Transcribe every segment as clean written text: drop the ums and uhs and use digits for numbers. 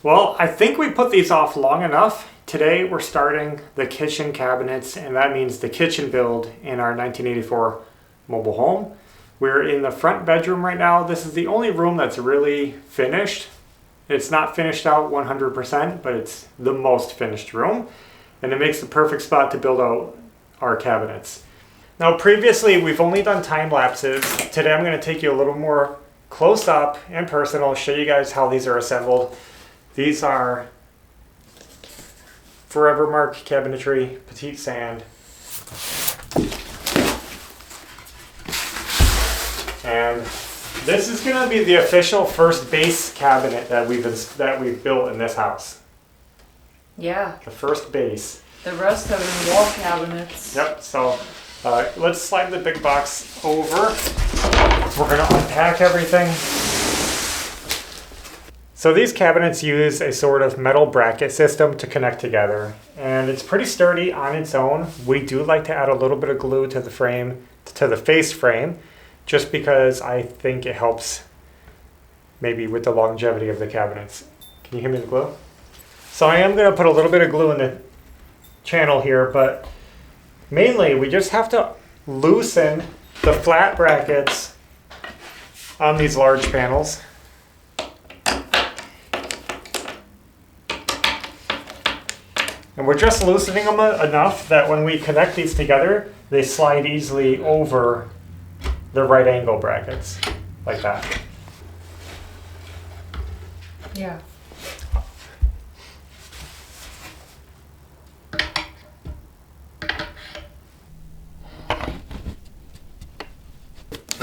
Well, I think we put these off long enough. Today we're starting the kitchen cabinets, and that means the kitchen build in our 1984 mobile home. We're in the front bedroom right now. This is the only room that's really finished. It's not finished out 100%, but it's the most finished room, and it makes the perfect spot to build out our cabinets. Now previously we've only done time lapses. Today I'm going to take you a little more close up and personal, show you guys how these are assembled. These are Forever Mark cabinetry, Petite Sand. And this is going to be the official first base cabinet that we've built in this house. Yeah. The first base. The rest have been wall cabinets. Yep, so let's slide the big box over. We're going to unpack everything. So these cabinets use a sort of metal bracket system to connect together, and it's pretty sturdy on its own. We do like to add a little bit of glue to the frame, to the face frame, just because I think it helps maybe with the longevity of the cabinets. Can you hear me, the glue? So I am going to put a little bit of glue in the channel here, but mainly we just have to loosen the flat brackets on these large panels. And we're just loosening them enough that when we connect these together, they slide easily over the right angle brackets, like that. Yeah.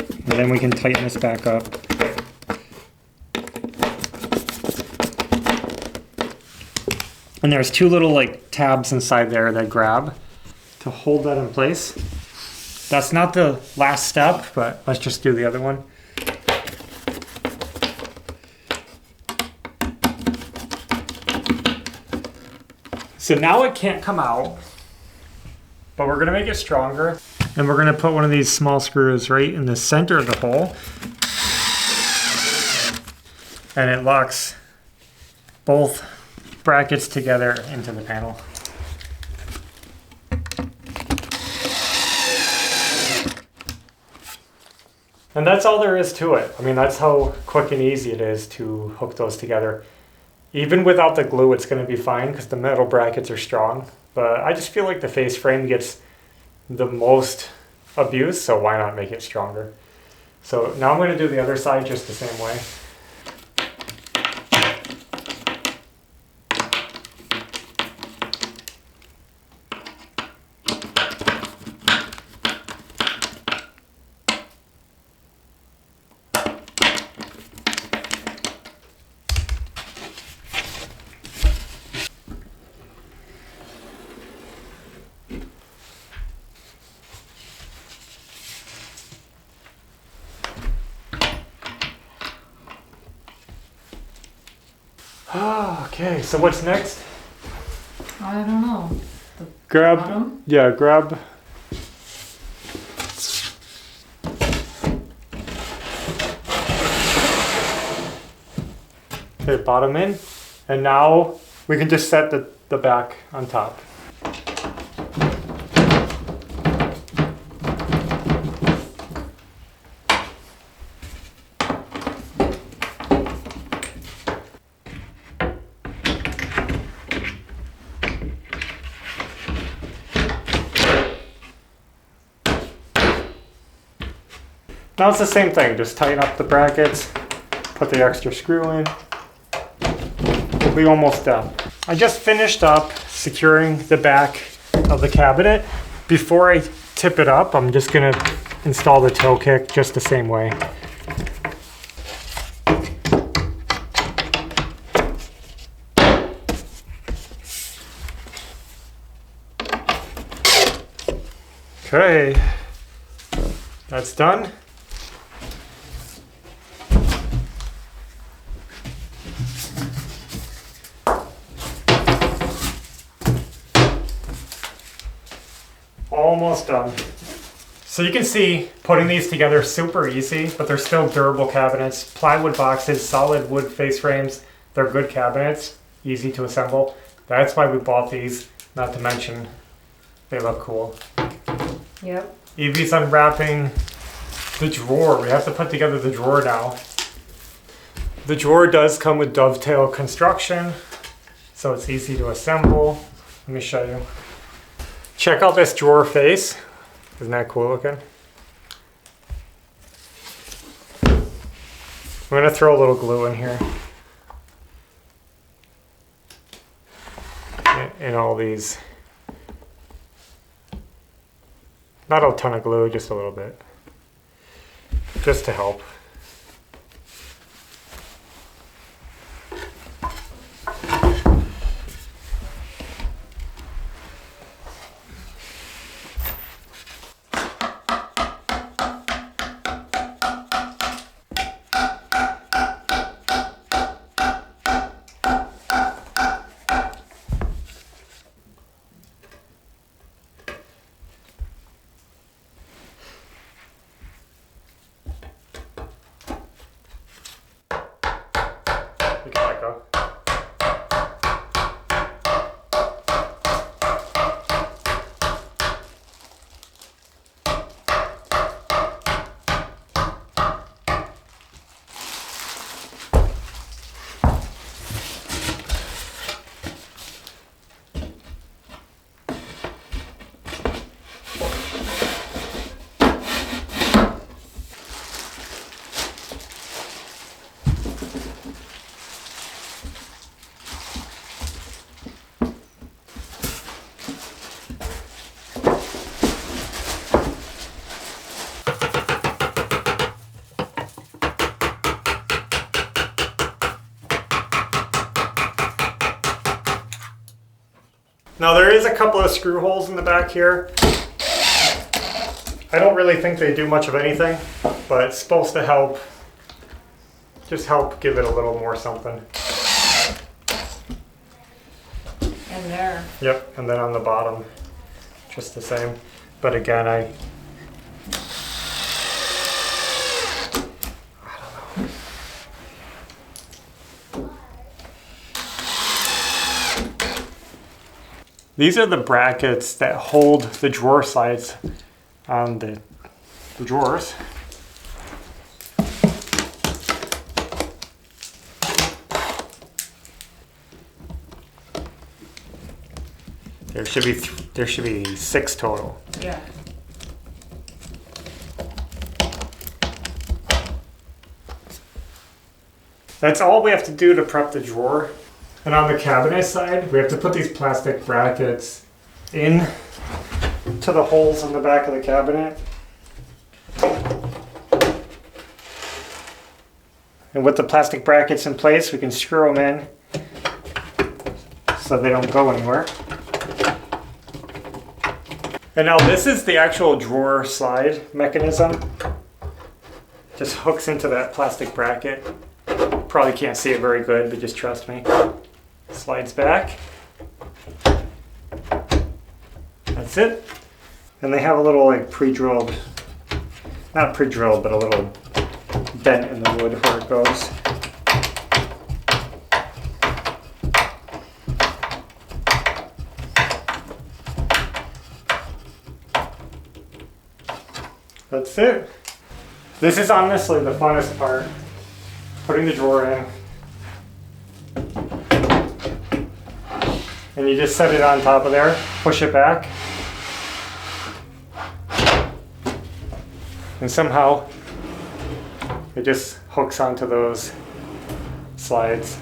And then we can tighten this back up. And there's two little like tabs inside there that grab to hold that in place. That's not the last step, but let's just do the other one. So now it can't come out, but we're gonna make it stronger. And we're gonna put one of these small screws right in the center of the hole. And it locks both brackets together into the panel. And that's all there is to it. I mean, that's how quick and easy it is to hook those together. Even without the glue, it's going to be fine because the metal brackets are strong. But I just feel like the face frame gets the most abuse, so why not make it stronger? So now I'm going to do the other side just the same way. Okay, so what's next? I don't know. The Grab, bottom? yeah, grab. Okay, bottom in. And now we can just set the back on top. Now it's the same thing, just tighten up the brackets, put the extra screw in. We'll be almost done. I just finished up securing the back of the cabinet. Before I tip it up, I'm just gonna install the toe kick just the same way. Okay, that's done. Almost done. So you can see putting these together is super easy, but they're still durable cabinets. Plywood boxes, solid wood face frames. They're good cabinets, easy to assemble. That's why we bought these, not to mention they look cool. Yep. Evie's unwrapping the drawer. We have to put together the drawer now. The drawer does come with dovetail construction, so it's easy to assemble. Let me show you. Check out this drawer face. Isn't that cool looking? I'm gonna throw a little glue in here. And all these. Not a ton of glue, just a little bit. Just to help. You can let go. Now there is a couple of screw holes in the back here. I don't really think they do much of anything, but it's supposed to help, just help give it a little more something. And there. Yep, and then on the bottom, just the same. But again, I don't know. These are the brackets that hold the drawer sides on the drawers. There should be 6 total. Yeah. That's all we have to do to prep the drawer. And on the cabinet side, we have to put these plastic brackets in to the holes in the back of the cabinet. And with the plastic brackets in place, we can screw them in so they don't go anywhere. And now this is the actual drawer slide mechanism. Just hooks into that plastic bracket. Probably can't see it very good, but just trust me. Slides back. That's it. And they have a little like pre-drilled, not pre-drilled, but a little bent in the wood where it goes. That's it. This is honestly the funnest part. Putting the drawer in. And you just set it on top of there, push it back. And somehow it just hooks onto those slides.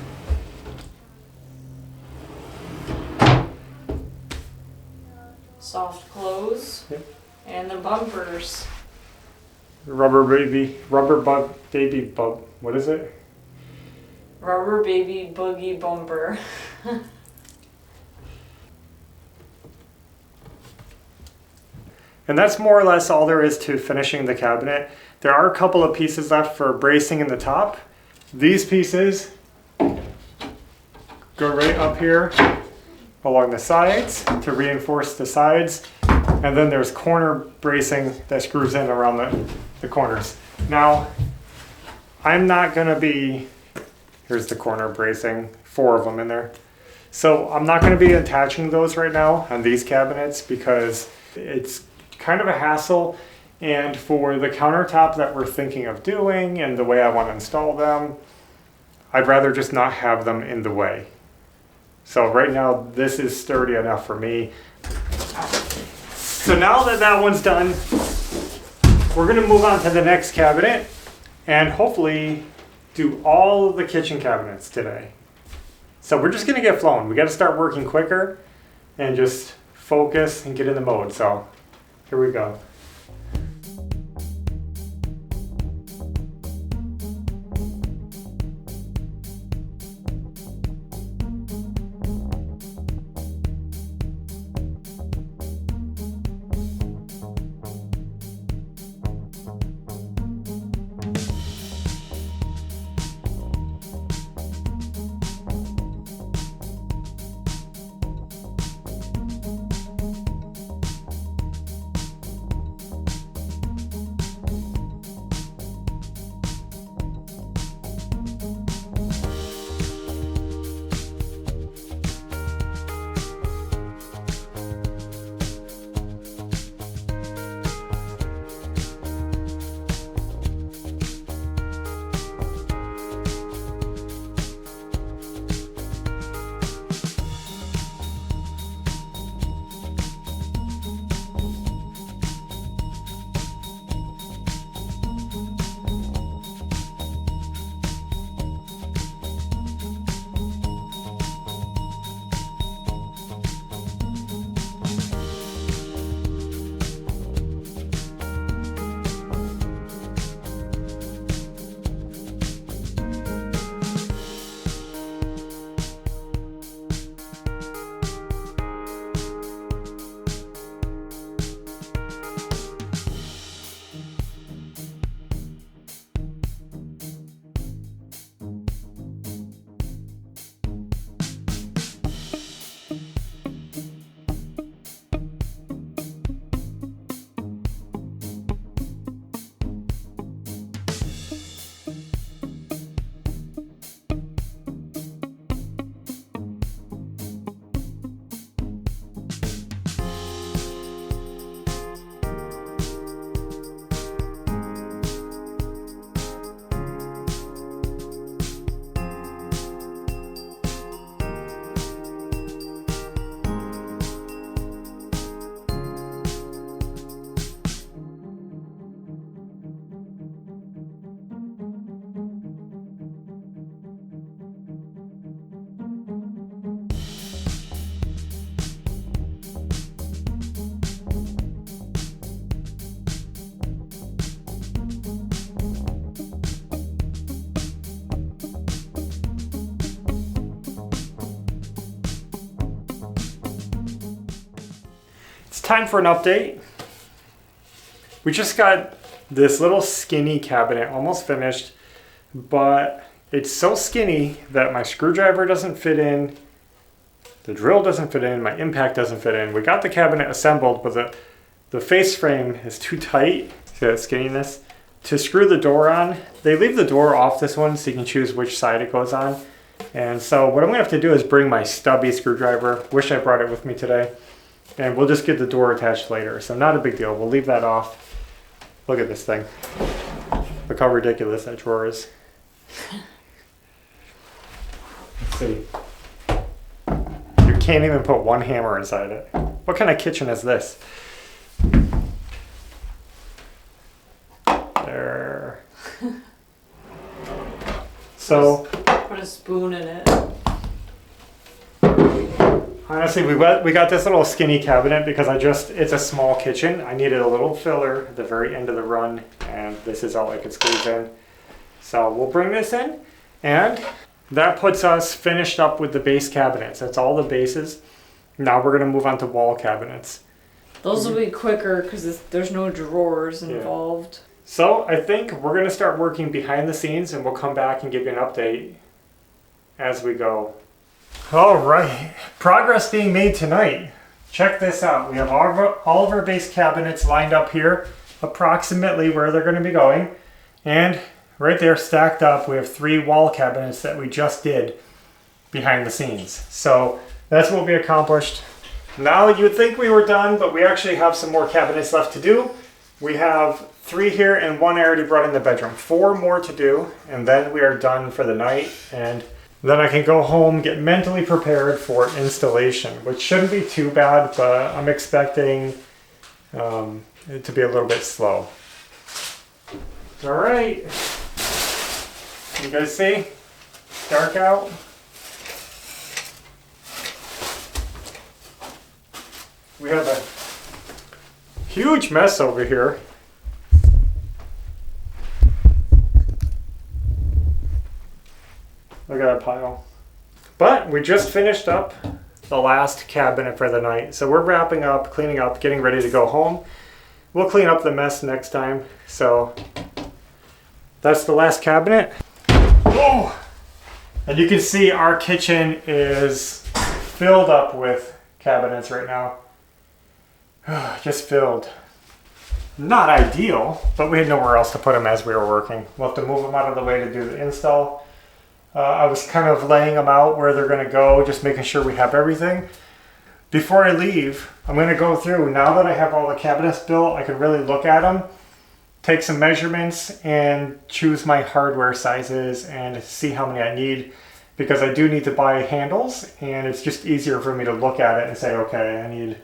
Soft close. Yep. And the bumpers. Rubber baby bug. What is it? Rubber baby boogie bumper. And that's more or less all there is to finishing the cabinet. There are a couple of pieces left for bracing in the top. These pieces go right up here along the sides to reinforce the sides. And then there's corner bracing that screws in around the corners. Now, I'm not gonna be, here, Here's the corner bracing, 4 of them in there. So I'm not going to be attaching those right now on these cabinets because it's kind of a hassle. And for the countertop that we're thinking of doing and the way I want to install them, I'd rather just not have them in the way. So right now, this is sturdy enough for me. So now that that one's done, we're going to move on to the next cabinet and hopefully do all of the kitchen cabinets today. So we're just going to get flowing. We got to start working quicker and just focus and get in the mode. So here we go. Time for an update. We just got this little skinny cabinet almost finished, but it's so skinny that my screwdriver doesn't fit in, the drill doesn't fit in, my impact doesn't fit in. We got the cabinet assembled, but the face frame is too tight. See that skinniness? To screw the door on, they leave the door off this one so you can choose which side it goes on. And so what I'm gonna have to do is bring my stubby screwdriver. Wish I brought it with me today. And we'll just get the door attached later. So not a big deal. We'll leave that off. Look at this thing. Look how ridiculous that drawer is. Let's see. You can't even put one hammer inside it. What kind of kitchen is this? There. So. Put a spoon in it. Honestly, we got this little skinny cabinet because it's a small kitchen. I needed a little filler at the very end of the run, and this is all I could squeeze in. So we'll bring this in, and that puts us finished up with the base cabinets. That's all the bases. Now we're gonna move on to wall cabinets. Those will be quicker because there's no drawers involved. Yeah. So I think we're gonna start working behind the scenes, and we'll come back and give you an update as we go. All right, progress being made tonight. Check this out. We have all of our base cabinets lined up here, approximately where they're going to be going. And right there stacked up, we have 3 wall cabinets that we just did behind the scenes. So that's what we accomplished. Now you'd think we were done, but we actually have some more cabinets left to do. We have 3 here and 1 I already brought in the bedroom. 4 more to do, and then we are done for the night. And then I can go home, get mentally prepared for installation, which shouldn't be too bad, but I'm expecting it to be a little bit slow. All right, you guys see? It's dark out. We have a huge mess over here. Look at that pile. But we just finished up the last cabinet for the night. So we're wrapping up, cleaning up, getting ready to go home. We'll clean up the mess next time. So that's the last cabinet. Oh! And you can see our kitchen is filled up with cabinets right now. Just filled. Not ideal, but we had nowhere else to put them as we were working. We'll have to move them out of the way to do the install. I was kind of laying them out where they're going to go, just making sure we have everything. Before I leave, I'm going to go through, now that I have all the cabinets built, I can really look at them, take some measurements, and choose my hardware sizes and see how many I need, because I do need to buy handles, and it's just easier for me to look at it and say, okay, I need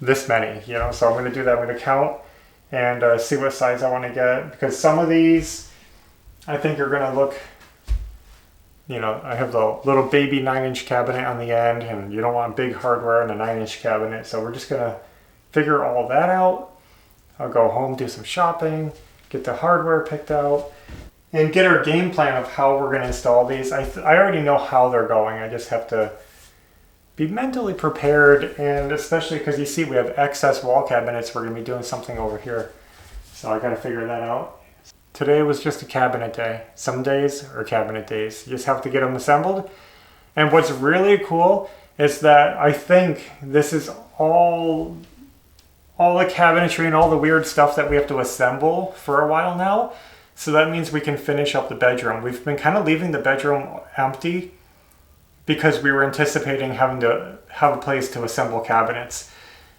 this many, you know. So I'm going to do that. I'm going to count and see what size I want to get, because some of these I think are going to look, you know, I have the little baby 9-inch cabinet on the end, and you don't want big hardware in a 9-inch cabinet. So we're just going to figure all that out. I'll go home, do some shopping, get the hardware picked out, and get our game plan of how we're going to install these. I already know how they're going. I just have to be mentally prepared, and especially because you see we have excess wall cabinets, we're going to be doing something over here. So I got to figure that out. Today was just a cabinet day. Some days are cabinet days. You just have to get them assembled. And what's really cool is that I think this is all the cabinetry and all the weird stuff that we have to assemble for a while now. So that means we can finish up the bedroom. We've been kind of leaving the bedroom empty because we were anticipating having to have a place to assemble cabinets.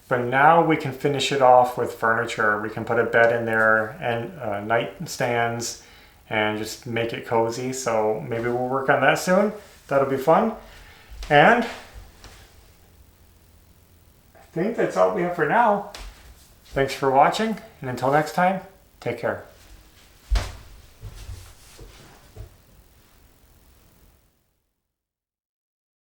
But now we can finish it off with furniture. We can put a bed in there and nightstands and just make it cozy. So maybe we'll work on that soon. That'll be fun. And I think that's all we have for now. Thanks for watching, and until next time, take care.